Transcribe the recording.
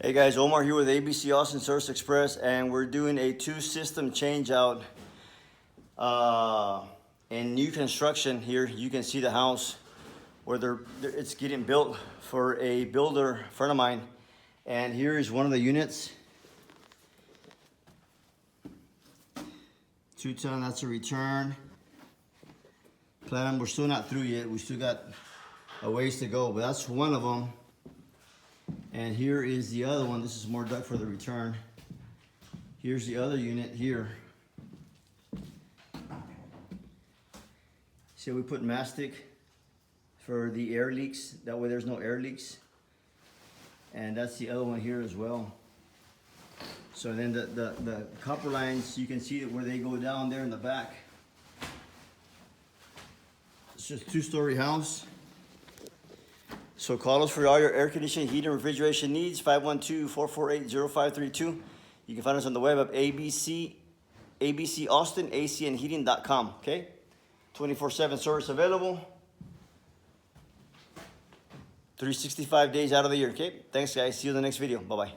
Hey guys, Omar here with ABC Austin Service Express, and we're doing a 2-system change out in new construction. Here you can see the house where it's getting built for a builder friend of mine, and here is one of the units. 2-ton, that's a return. We're still not through yet. We still got a ways to go, but that's one of them. And here is the other one. This is more duct for the return. Here's the other unit here. See, we put mastic for the air leaks. That way there's no air leaks. And that's the other one here as well. So then the copper lines, you can see where they go down there in the back. It's just a 2-story house. So call us for all your air conditioning, heat, and refrigeration needs, 512-448-0532. You can find us on the web at abcaustinacandheating.com, okay? 24/7 service available. 365 days out of the year, okay? Thanks, guys. See you in the next video. Bye-bye.